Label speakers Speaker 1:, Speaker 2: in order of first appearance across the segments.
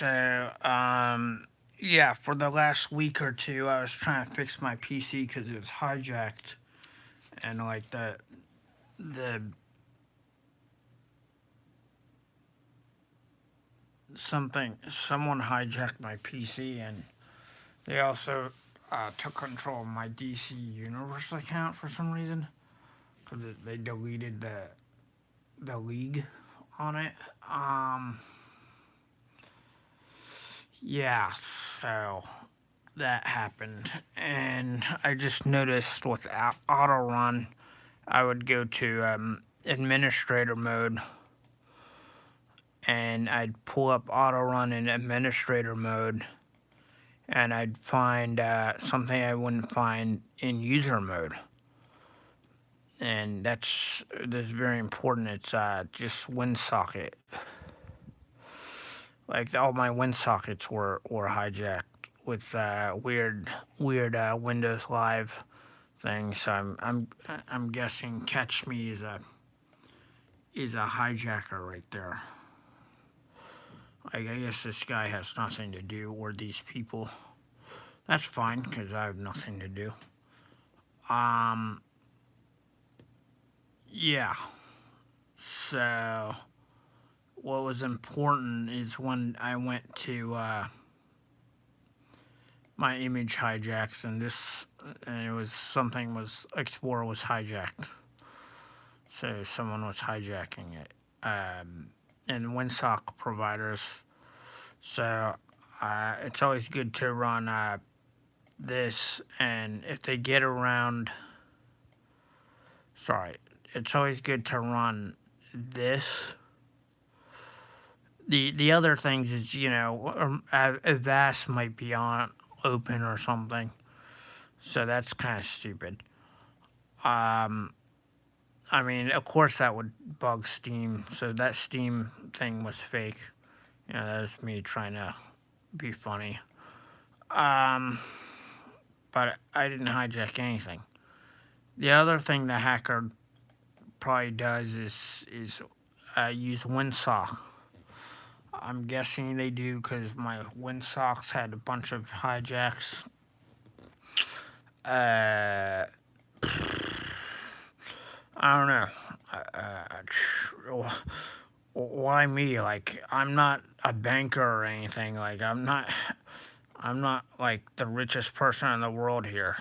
Speaker 1: So, yeah, for the last week or two, I was trying to fix my PC because it was hijacked, and like the someone hijacked my PC, and they also took control of my DC Universe account for some reason because they deleted the league on it. Um, yeah, so that happened, and I just noticed with auto run, I would go to administrator mode, and I'd pull up auto run in administrator mode, and I'd find something I wouldn't find in user mode, and that's very important. It's just WinSocket. Like all my WinSockets were hijacked with weird Windows Live things. So I'm guessing Catch Me is a hijacker right there. I guess this guy has nothing to do, or these people. That's fine because I have nothing to do. Um, yeah. So what was important is when I went to my image hijacks, and it was something was Explorer was hijacked. So someone was hijacking it. And WinSock providers. So it's always good to run this, and if they get around, sorry, it's always good to run this. The other things is, Avast might be on open or something, so that's kind of stupid. Um, I mean, of course that would bug Steam, so that Steam thing was fake. That was me trying to be funny. Um, but I didn't hijack anything. The other thing the hacker probably does is use Windsock. I'm guessing they do because my Windsocks had a bunch of hijacks. Uh, I don't know. Why me? Like, I'm not a banker or anything. Like, I'm not like the richest person in the world here.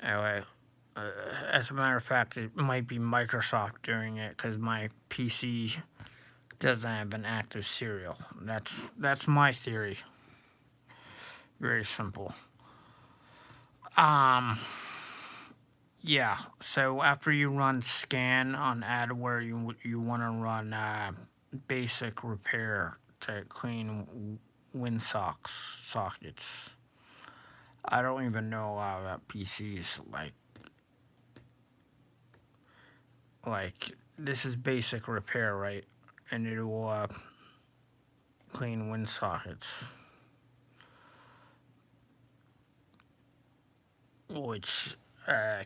Speaker 1: Anyway, as a matter of fact, it might be Microsoft doing it because my PC doesn't have an active serial. That's my theory. Very simple. Um, yeah. So after you run scan on adware, you want to run basic repair to clean sockets. I don't even know a lot about PCs. Like this is basic repair, right? And it will clean sockets, which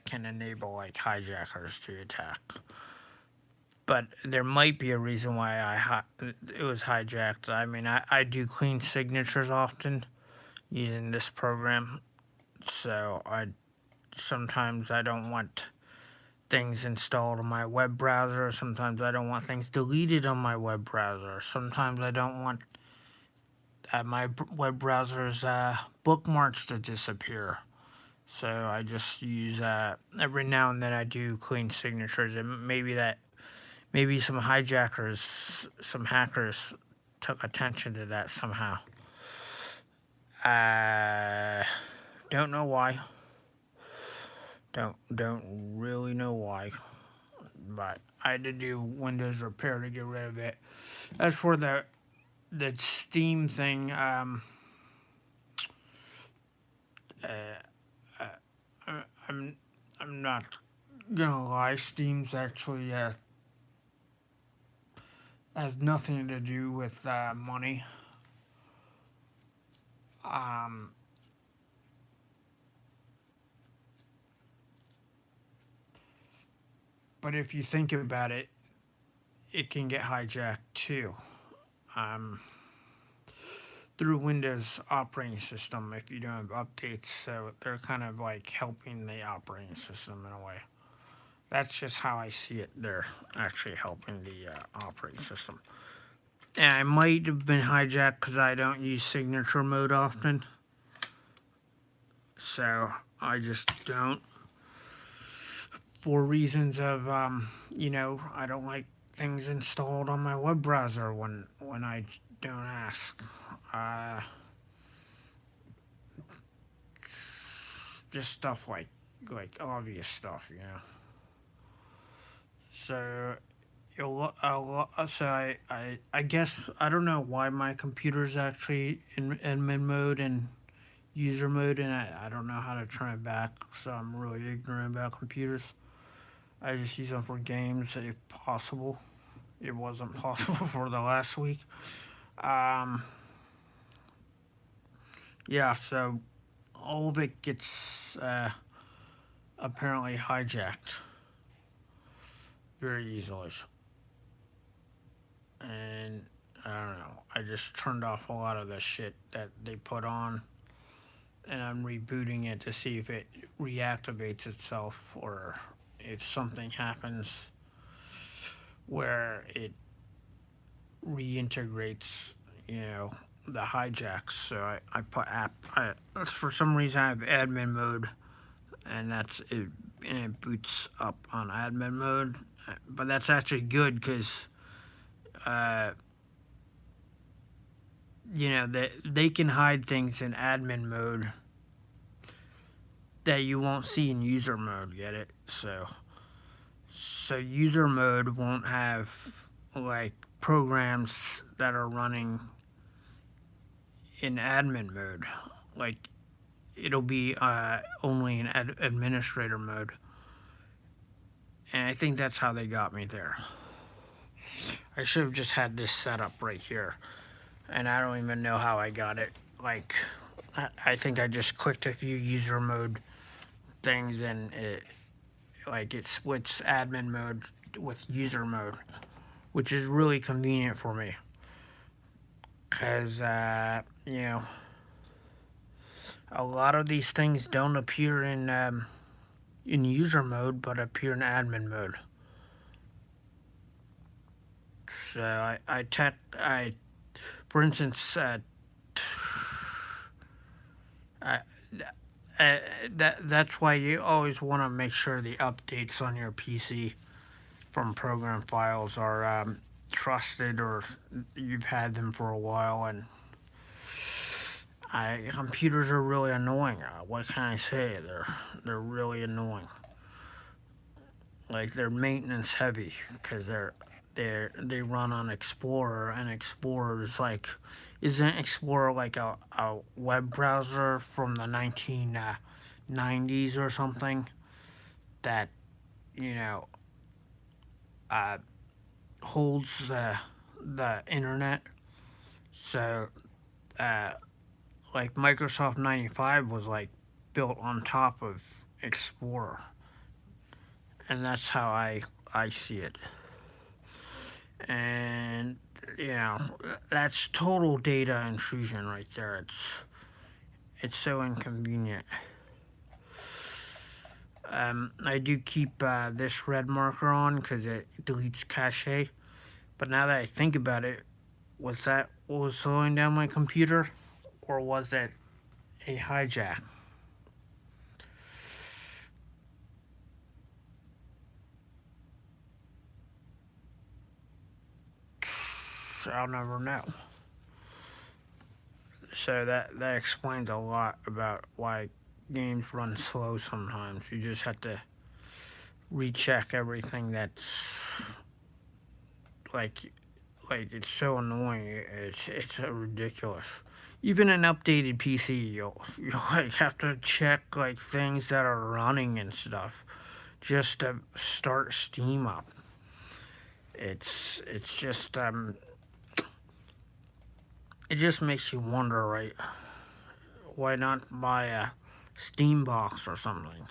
Speaker 1: can enable like hijackers to attack. But there might be a reason why it was hijacked. I mean, I do clean signatures often using this program, so sometimes I don't want things installed on my web browser. Sometimes I don't want things deleted on my web browser. Sometimes I don't want my web browser's bookmarks to disappear. So I just use every now and then I do clean signatures, and maybe some hackers took attention to that somehow. Uh, don't know why. Don't really know why, but I had to do Windows repair to get rid of it. As for the Steam thing, uh, uh, I'm I'm not gonna lie. Steam's actually has nothing to do with money. Um, but if you think about it, it can get hijacked too. Um, through Windows operating system if you don't have updates. So they're kind of like helping the operating system in a way. That's just how I see it. They're actually helping the operating system. And I might have been hijacked because I don't use signature mode often. So I just don't. For reasons of, I don't like things installed on my web browser when I don't ask. Uh, just stuff like obvious stuff, So I guess I don't know why my computer's actually in admin mode and user mode, and I don't know how to turn it back. So I'm really ignorant about computers. I just use them for games if possible. It wasn't possible for the last week. Um, yeah, so all of it gets apparently hijacked very easily. And I don't know. I just turned off a lot of the shit that they put on, and I'm rebooting it to see if it reactivates itself or if something happens where it reintegrates, the hijacks. So I put for some reason I have admin mode, and it boots up on admin mode. But that's actually good because, uh, they can hide things in admin mode that you won't see in user mode. Get it? So user mode won't have like programs that are running in admin mode. Like it'll be only in administrator mode. And I think that's how they got me there. I should have just had this set up right here. And I don't even know how I got it. Like, I think I just clicked a few user mode things and it splits admin mode with user mode, which is really convenient for me. Because, a lot of these things don't appear in user mode, but appear in admin mode. So for instance, that's why you always want to make sure the updates on your PC from program files are trusted or you've had them for a while. And computers are really annoying. What can I say? They're really annoying. Like they're maintenance heavy because they run on Explorer, and Explorer is like, isn't Explorer like a web browser from the 1990s or something that uh, holds the internet? So like Microsoft 95 was like built on top of Explorer, and that's how I see it. And that's total data intrusion right there. It's so inconvenient. I do keep this red marker on because it deletes cache. But now that I think about it, was that what was slowing down my computer, or was it a hijack? I'll never know. So that explains a lot about why games run slow sometimes. You just have to recheck everything. That's like it's so annoying. It's ridiculous. Even an updated PC, you'll like have to check like things that are running and stuff just to start Steam up. It's just it just makes you wonder, right? Why not buy a Steam box or something?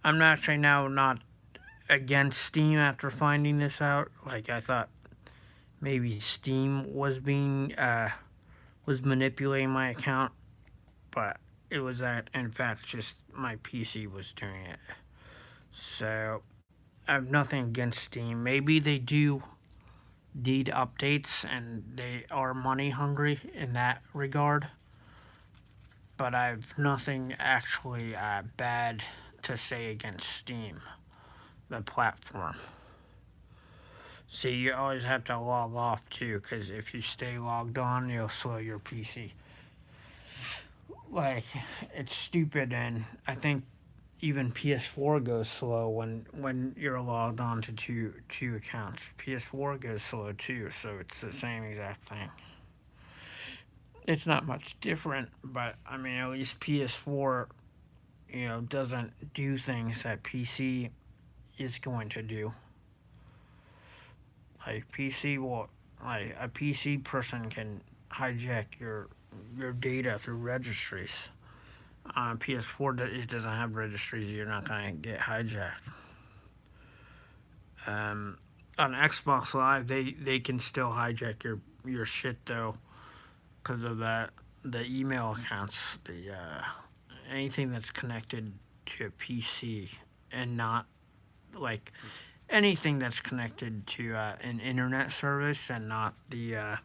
Speaker 1: I'm actually now not against Steam after finding this out. Like I thought maybe Steam was being was manipulating my account, but it was that in fact just my PC was doing it. So I have nothing against Steam. Maybe they do need updates and they are money hungry in that regard, but I have nothing actually bad to say against Steam, the platform. See, you always have to log off too, because if you stay logged on, you'll slow your PC. Like, it's stupid, and I think even PS4 goes slow when you're logged on to two accounts. PS4 goes slow too, so it's the same exact thing. It's not much different, but I mean, at least PS4, doesn't do things that PC is going to do. Like PC will, like a PC person can hijack your data through registries. On PS4, it doesn't have registries. You're not gonna get hijacked. On Xbox Live, they can still hijack your shit though, because of the email accounts, the anything that's connected to a PC, and not like anything that's connected to an internet service, and not the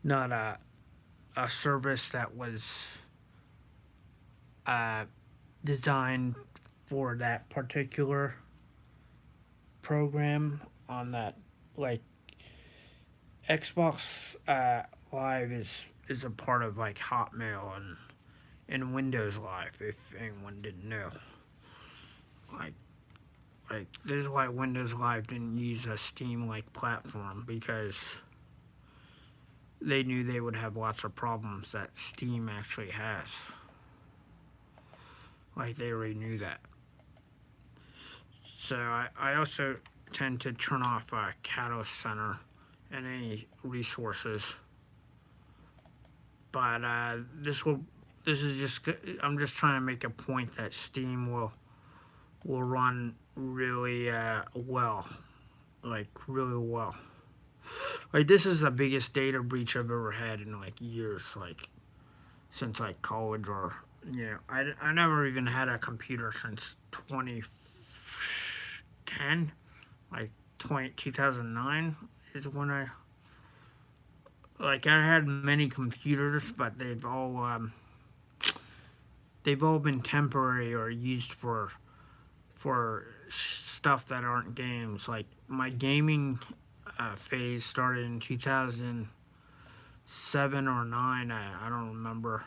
Speaker 1: not a service that was uh, designed for that particular program on that, like Xbox Live is a part of like Hotmail and Windows Live, if anyone didn't know. Like this is why Windows Live didn't use a Steam like platform, because they knew they would have lots of problems that Steam actually has. Like they already knew that. So I also tend to turn off Catalyst Center and any resources. But this is just, I'm just trying to make a point that Steam will run really well, like really well. Like this is the biggest data breach I've ever had in like years, like since like college, or I never even had a computer since 2010, like 2009 is when I had many computers, but they've all been temporary or used for stuff that aren't games. Like my gaming phase started in 2007 or 9. I don't remember.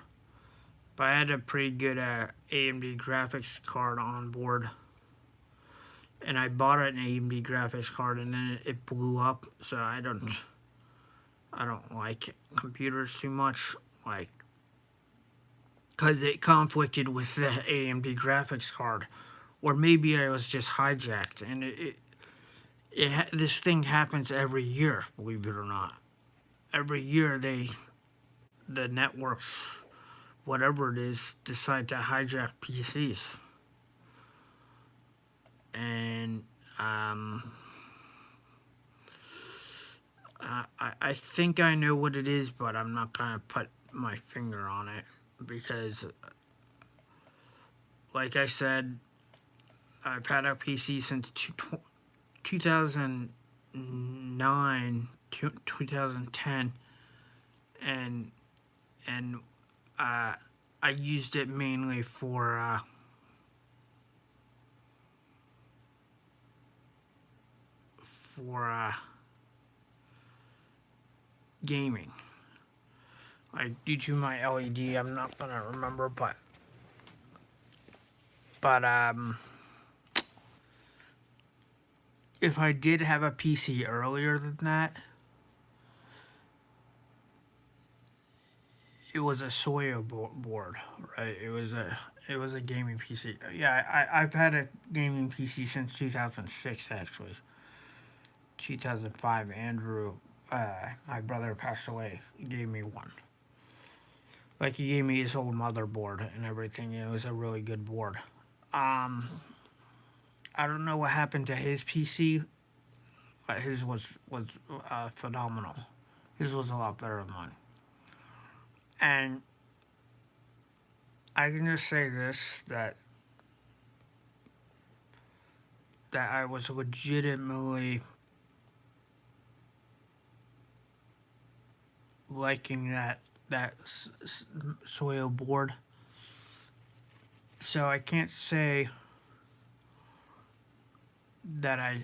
Speaker 1: But I had a pretty good AMD graphics card on board. And I bought an AMD graphics card, and then it blew up. So I don't like computers too much, like, because it conflicted with the AMD graphics card. Or maybe I was just hijacked, and this thing happens every year, believe it or not. Every year the networks, whatever it is, decide to hijack PCs. And I think I know what it is, but I'm not gonna put my finger on it, because, like I said, I've had a PC since 2009, 2010, and I used it mainly for gaming. Like due to my LED, I'm not gonna remember, but if I did have a PC earlier than that, it was a Soya board, right? It was a gaming PC. Yeah, I've had a gaming PC since 2006, actually. 2005, Andrew, my brother passed away. He gave me one. Like he gave me his old motherboard and everything. It was a really good board. Um, I don't know what happened to his PC, but his was phenomenal. His was a lot better than mine. And I can just say this, that I was legitimately liking that soil board. So I can't say that I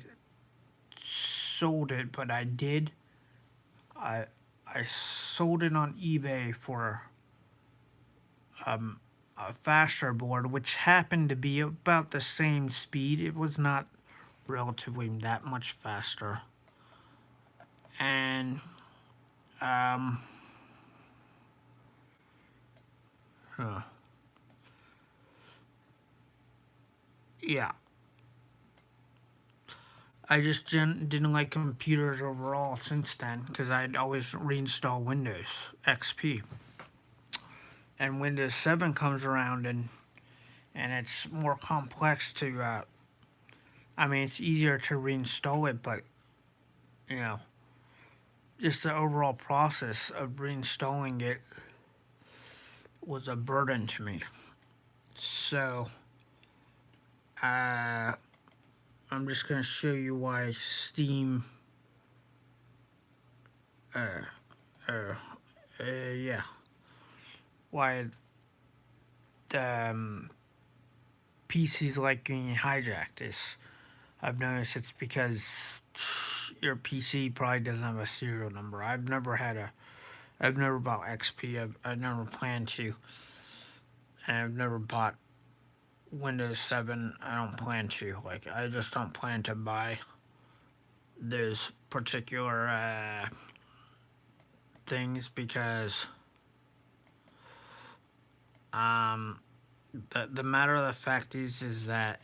Speaker 1: sold it, but I did. I I sold it on eBay for um, a faster board, which happened to be about the same speed. It was not relatively that much faster. And um, huh, yeah, I just didn't like computers overall since then because I'd always reinstall Windows XP. And Windows 7 comes around and it's more complex to, I mean, it's easier to reinstall it, but, you know, just the overall process of reinstalling it was a burden to me. So, uh, I'm just going to show you why Steam, uh, uh, yeah, why the PCs like getting hijacked is. I've noticed it's because your PC probably doesn't have a serial number. I've never bought XP. I've never planned to. And I've never bought Windows 7. I don't plan to. Like, I just don't plan to buy those particular things because um, the matter of the fact is that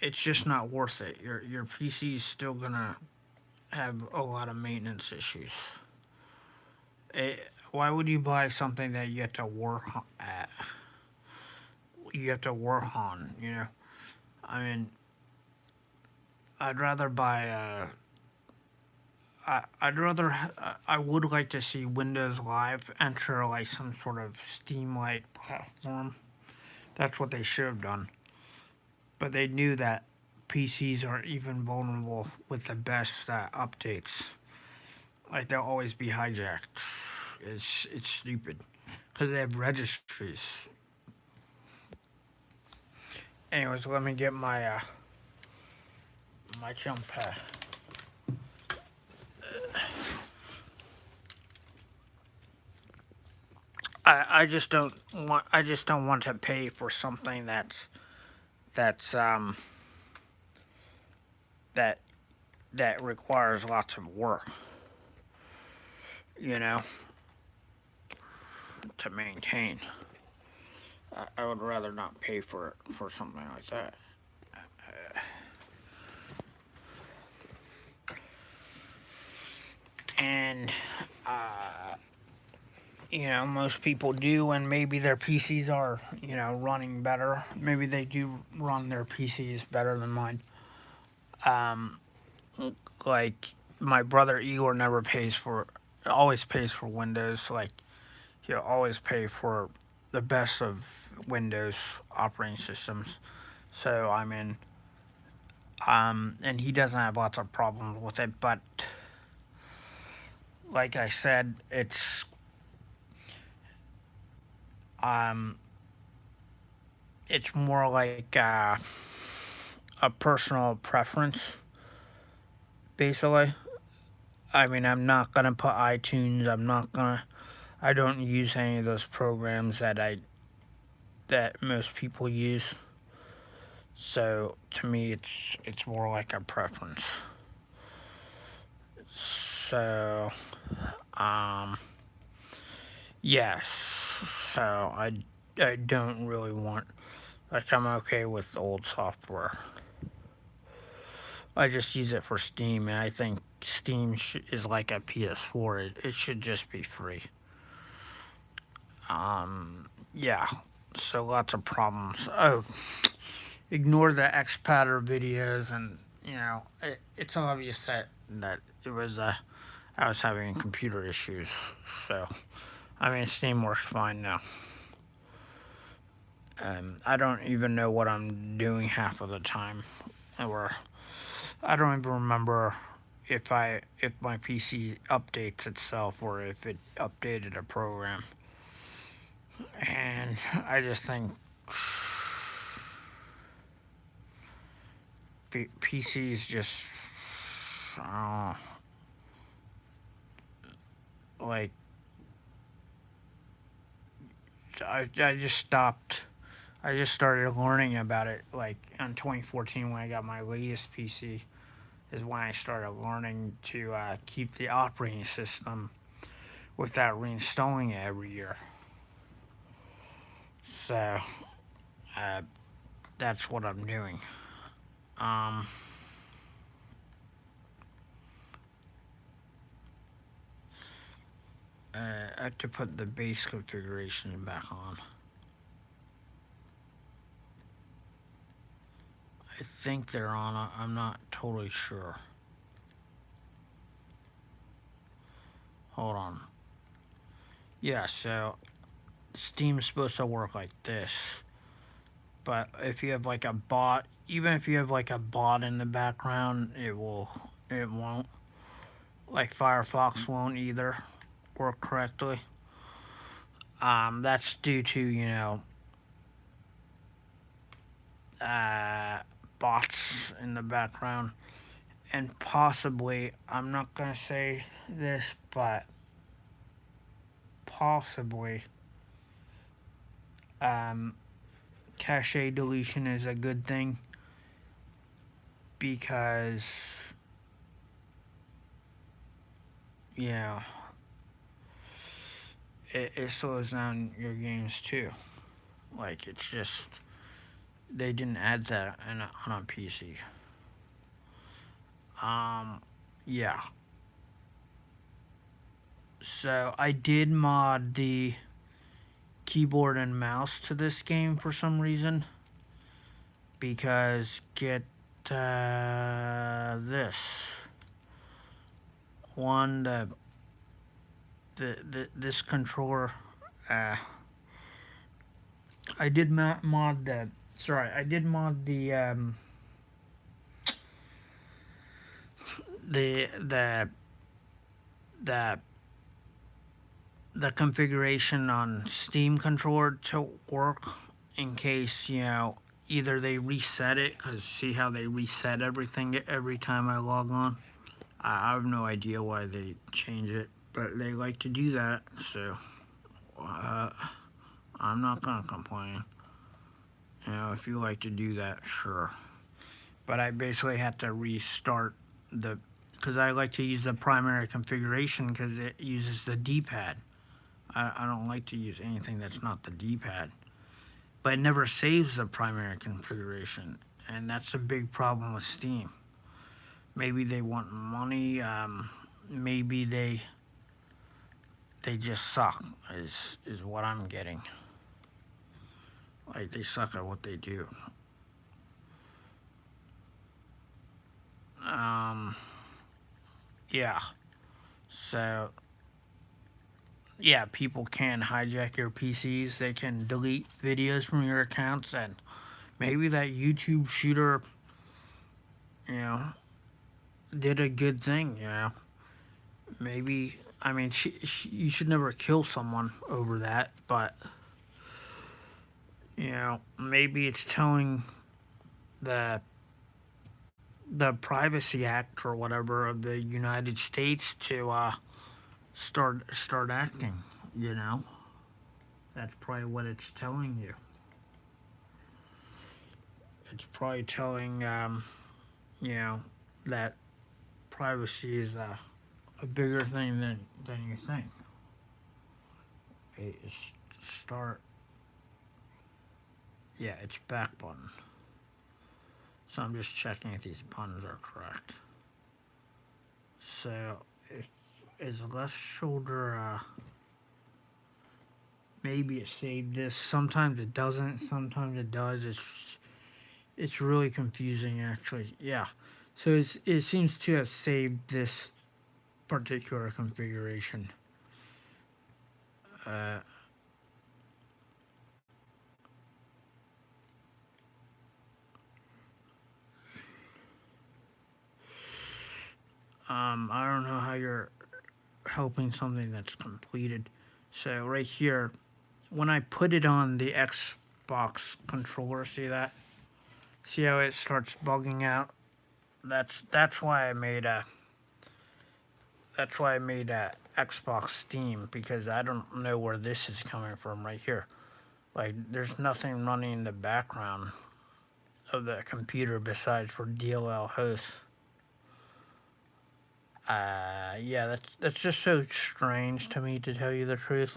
Speaker 1: it's just not worth it. Your PC is still gonna have a lot of maintenance issues. Why would you buy something that you have to work at? You have to work on. You know, I mean, I'd rather buy I'd rather. I would like to see Windows Live enter like some sort of Steam-like platform. That's what they should have done. But they knew that PCs aren't even vulnerable with the best updates. Like they'll always be hijacked. It's stupid because they have registries. Anyways, let me get my jump pad. I just don't want to pay for something that's that that requires lots of work, you know, to maintain. I would rather not pay for something like that. And you know, most people do, and maybe their PCs are, you know, running better. Maybe they do run their PCs better than mine. Um, like my brother Igor never pays for, always pays for Windows. Like he'll always pay for the best of Windows operating systems. So I mean, and he doesn't have lots of problems with it. But like I said, um, it's more like a personal preference, basically. I mean, I'm not gonna put iTunes. I don't use any of those programs that most people use. So to me, it's more like a preference. So, um, yes. So I don't really want, like, I'm okay with old software. I just use it for Steam, and I think Steam is like a PS4. It should just be free. Yeah. So lots of problems. Oh, ignore the expatter videos, and it's obvious that it was I was having computer issues. So I mean, Steam works fine now. I don't even know what I'm doing half of the time, or I don't even remember if my PC updates itself or if it updated a program. And I just think PCs just like I just stopped. I just started learning about it like in 2014 when I got my latest PC. Is when I started learning to keep the operating system without reinstalling it every year. So uh, that's what I'm doing. Um, I have to put the base configuration back on. I think they're on. I'm not totally sure. Hold on. Yeah, so Steam's supposed to work like this. But if you have like a bot, even if you have like a bot in the background, it won't. Like Firefox won't either work correctly. That's due to, uh, bots in the background. And possibly, I'm not going to say this, but possibly, um, cache deletion is a good thing because, yeah, it slows down your games too. Like, it's just, they didn't add that on a PC. Yeah. So I did mod the keyboard and mouse to this game for some reason because get this one this controller. Uh, I did mod the. Sorry, I did mod the the the the configuration on Steam controller to work in case either they reset it, because see how they reset everything every time I log on. I have no idea why they change it, but they like to do that, so uh, I'm not gonna complain. If you like to do that, sure. But I basically had to restart because I like to use the primary configuration because it uses the D-pad. I don't like to use anything that's not the D-pad. But it never saves the primary configuration, and that's a big problem with Steam. Maybe they want money. Maybe they just suck. Is what I'm getting. Like they suck at what they do. Yeah. So yeah, people can hijack your PCs. They can delete videos from your accounts, and maybe that YouTube shooter, you know, did a good thing. Maybe I mean you should never kill someone over that, but maybe it's telling the Privacy Act or whatever of the United States to start acting. That's probably what it's telling you. It's probably telling that privacy is a bigger thing than you think. It's start. Yeah, it's back button. So I'm just checking if these buttons are correct. So if is left shoulder Maybe it saved this. Sometimes it doesn't. Sometimes it does. It's really confusing actually. Yeah. So it seems to have saved this particular configuration. Uh, I don't know how you're helping something that's completed. So right here, when I put it on the Xbox controller, see that? See how it starts bugging out? That's why I made a Xbox Steam, because I don't know where this is coming from right here. Like there's nothing running in the background of the computer besides for DLL hosts. Yeah, that's just so strange to me, to tell you the truth.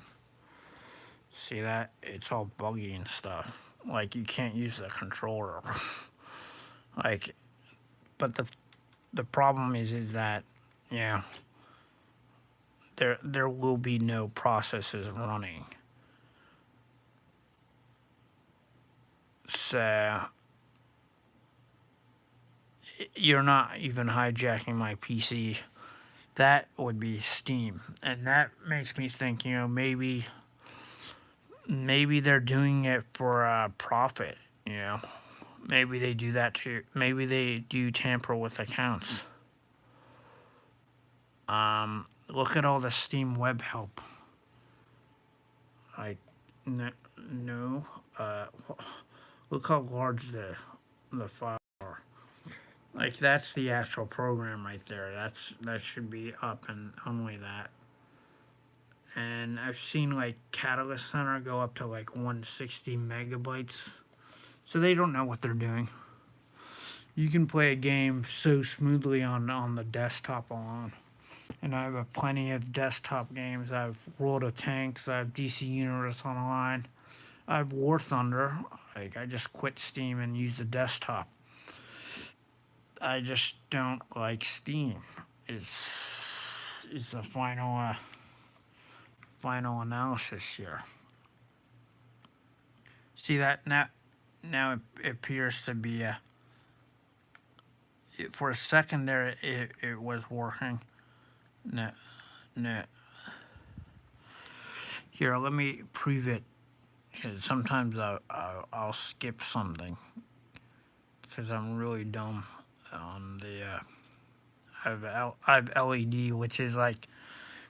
Speaker 1: See that? It's all buggy and stuff. Like you can't use the controller. Like, but the problem is that, yeah, there will be no processes running. So you're not even hijacking my PC. That would be Steam, and that makes me think, maybe they're doing it for profit. You know, maybe they do that too. Maybe they do tamper with accounts. Look at all the Steam web help. Like, no. Uh, look how large the file are. Like that's the actual program right there. That should be up, and only that. And I've seen like Catalyst Center go up to like 160 megabytes. So they don't know what they're doing. You can play a game so smoothly on the desktop alone. And I have plenty of desktop games. I have World of Tanks. I have DC Universe Online. I have War Thunder. Like I just quit Steam and used the desktop. I just don't like Steam. Is the final analysis here. See that now? Now it appears to be for a second there it was working. No, no. Here, let me prove it. Because sometimes I'll skip something because I'm really dumb on the. I have LED, which is like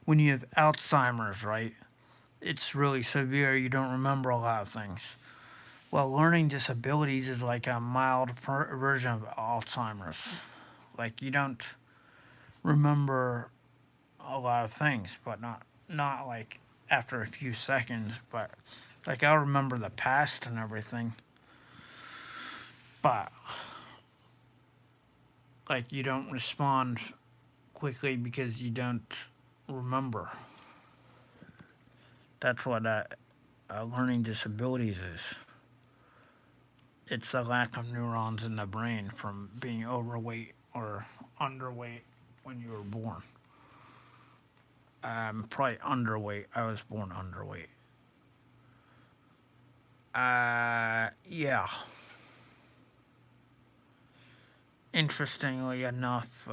Speaker 1: when you have Alzheimer's, right? It's really severe. You don't remember a lot of things. Well, learning disabilities is like a mild version of Alzheimer's. Like you don't remember a lot of things, but not like after a few seconds, but like I'll remember the past and everything. But like you don't respond quickly because you don't remember. That's what learning disabilities is. It's a lack of neurons in the brain from being overweight or underweight when you were born. Probably underweight. I was born underweight. Yeah. Interestingly enough,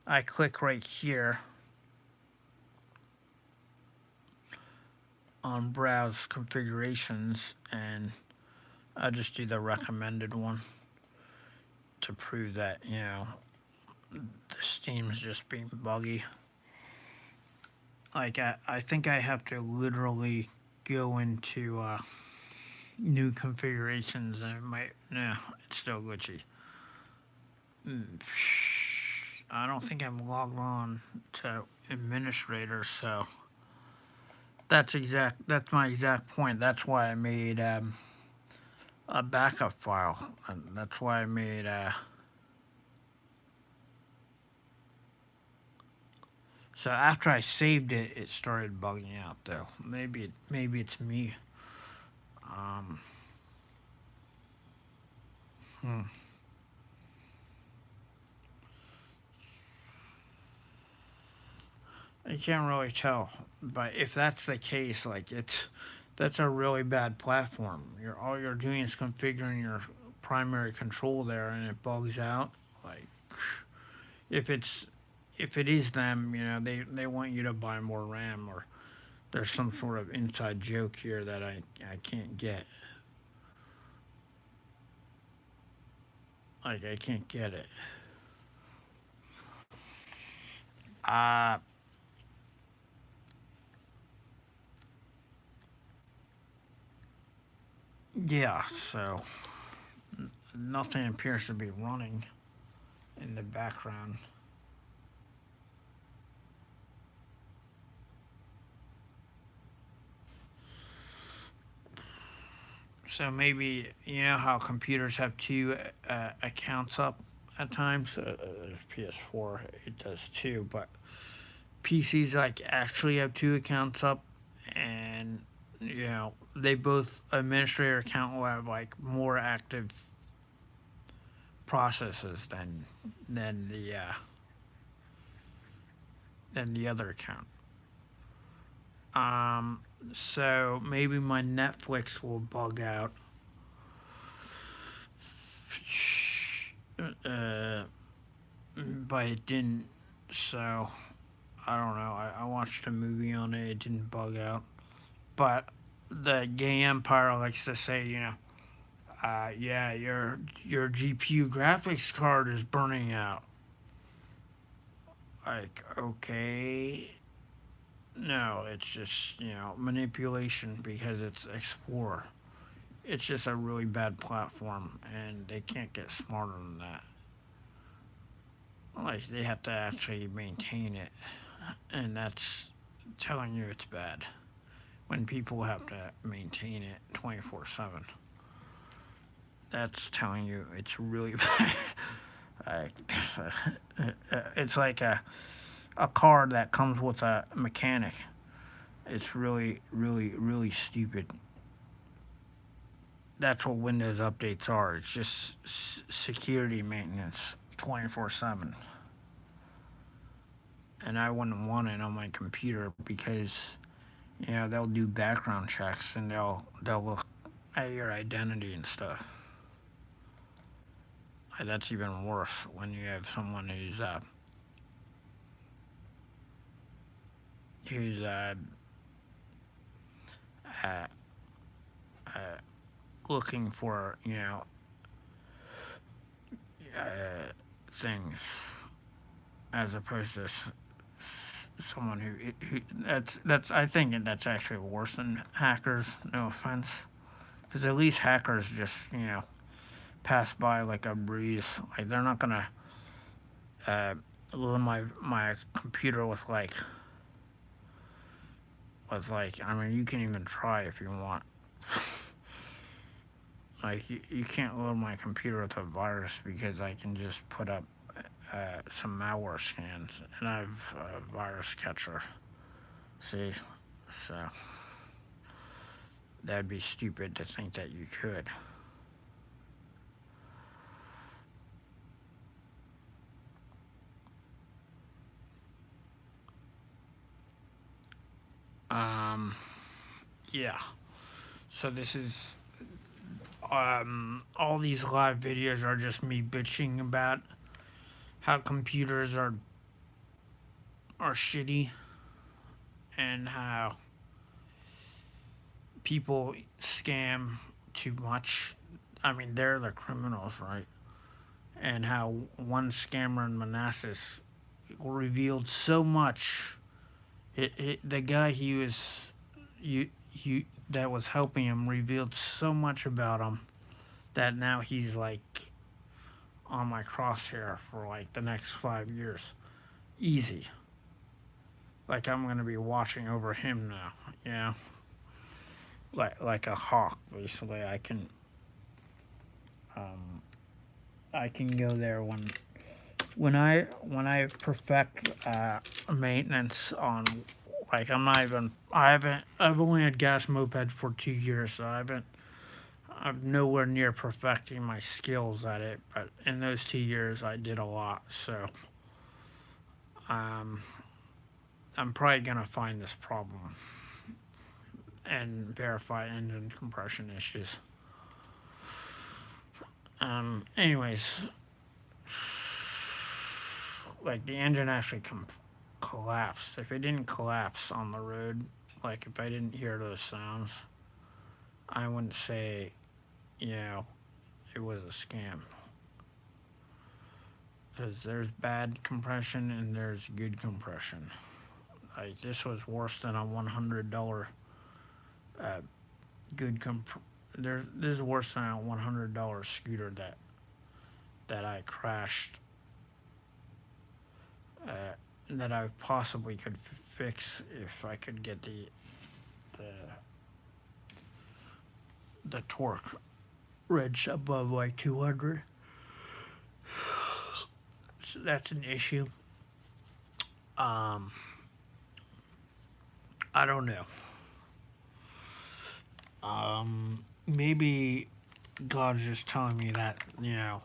Speaker 1: I click right here on browse configurations, and I'll just do the recommended one to prove that, the Steam's just being buggy. Like, I think I have to literally go into new configurations, and it might, no, it's still glitchy. I don't think I'm logged on to administrator, so that's my exact point. That's why I made a backup file, and that's why I made so after I saved it, it started bugging out though. Maybe it's me. Um, hmm. I can't really tell, but if that's the case, like that's a really bad platform. You're all you're doing is configuring your primary control there, and it bugs out. Like if it's if it is them, they want you to buy more RAM, or there's some sort of inside joke here that I can't get. Like I can't get it. Uh yeah. So nothing appears to be running in the background. So maybe you know how computers have two accounts up at times. PS4 it does too, but PCs like actually have two accounts up, and they both administrator account will have like more active processes than the uh, than the other account. Um, so maybe my Netflix will bug out. Uh, but it didn't. So I don't know. I watched a movie on it. It didn't bug out. But the gay empire likes to say, yeah, your GPU graphics card is burning out. Like, okay, no, it's just manipulation because it's Explorer. It's just a really bad platform, and they can't get smarter than that. Like they have to actually maintain it, and that's telling you it's bad when people have to maintain it 24/7. That's telling you it's really bad. It's like a car that comes with a mechanic. It's really, really, really stupid. That's what Windows updates are. It's just security maintenance 24/7. And I wouldn't want it on my computer because they'll do background checks and they'll look at your identity and stuff. And that's even worse when you have someone who's uh, uh, looking for uh, things as opposed to someone who that's I think that's actually worse than hackers. No offense, because at least hackers just pass by like a breeze. Like they're not gonna uh, load my computer with like I mean you can even try if you want. Like you can't load my computer with a virus because I can just put up some malware scans and I have a virus catcher. See, so that'd be stupid to think that you could. Um, yeah. So this is all these live videos are just me bitching about how computers are shitty and how people scam too much. I mean, they're the criminals, right? And how one scammer in Manassas revealed so much. The guy you that was helping him revealed so much about him that now he's like on my crosshair for like the next 5 years. Easy. Like I'm gonna be watching over him now. Like a hawk. Basically, um, I can go there when I perfect maintenance on. Like I'm not even. I've only had gas moped for 2 years, so I'm nowhere near perfecting my skills at it. But in those 2 years, I did a lot. So um, I'm probably gonna find this problem and verify engine compression issues. Anyways, like the engine actually collapsed. If it didn't collapse on the road, like if I didn't hear those sounds, I wouldn't say, you know, it was a scam. Because there's bad compression and there's good compression. Like this was worse than a $100 uh, good this is worse than a $100 scooter that I crashed, uh, that I possibly could fix if I could get the the torque wrench above like 200. So that's an issue. Um, I don't know. Maybe God's just telling me that you know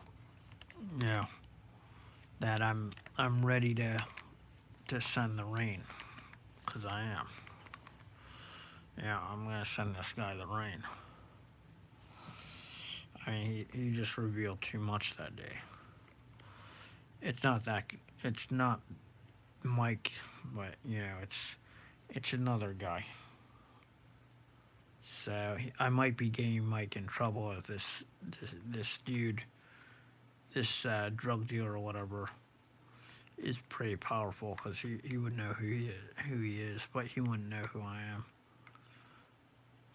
Speaker 1: that I'm ready to send the rain, cause I am. Yeah, I'm gonna send this guy the rain. I mean, he just revealed too much that day. It's not that. It's not Mike, but it's another guy. So I might be getting Mike in trouble if this dude, this drug dealer or whatever, is pretty powerful because he would know who he is, but he wouldn't know who I am.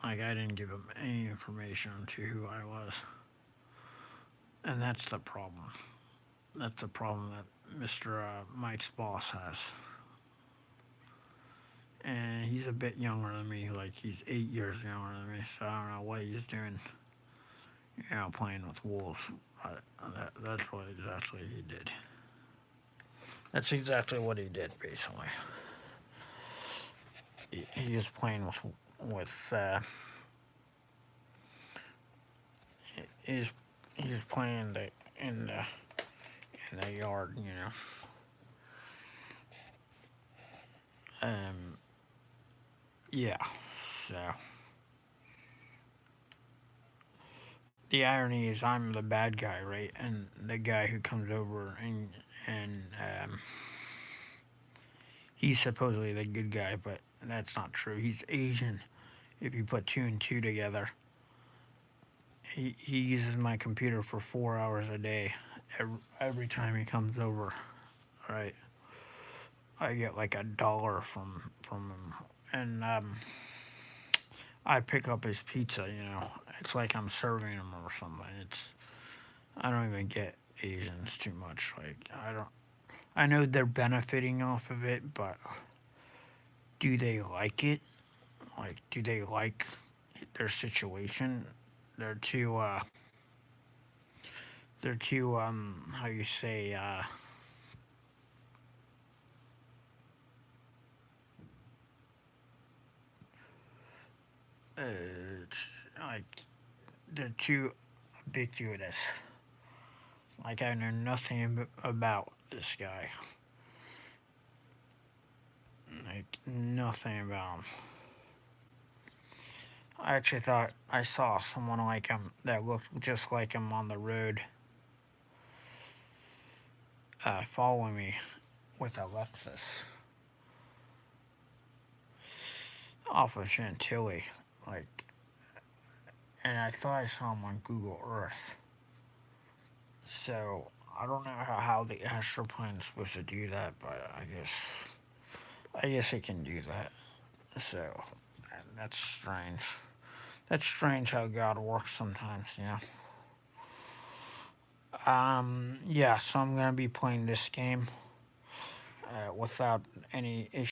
Speaker 1: Like I didn't give him any information to who I was, and that's the problem. That's the problem that Mr. Mike's boss has. And he's a bit younger than me, like he's 8 years younger than me, so I don't know what he's doing, playing with wolves. But that's what exactly he did. That's exactly what he did, basically. He was playing with he's he's playing in the yard, Um, yeah. So the irony is I'm the bad guy, right? And the guy who comes over and he's supposedly the good guy, but that's not true. He's Asian. If you put two and two together, he uses my computer for 4 hours a day. Every time he comes over, right? I get like $1 from him, and I pick up his pizza. It's like I'm serving him or something. I don't even get Asians too much. Like I don't. I know they're benefiting off of it, but do they like it? Like, do they like their situation? They're too. They're too. How you say? Uh, like they're too ubiquitous. Like I know nothing about this guy. Like nothing about him. I actually thought I saw someone like him that looked just like him on the road, following me with a Lexus off of Chantilly. Like, and I thought I saw him on Google Earth. So I don't know how the astroplane is supposed to do that, but I guess it can do that. So that's strange. That's strange how God works sometimes. Yeah. So I'm gonna be playing this game without any issues.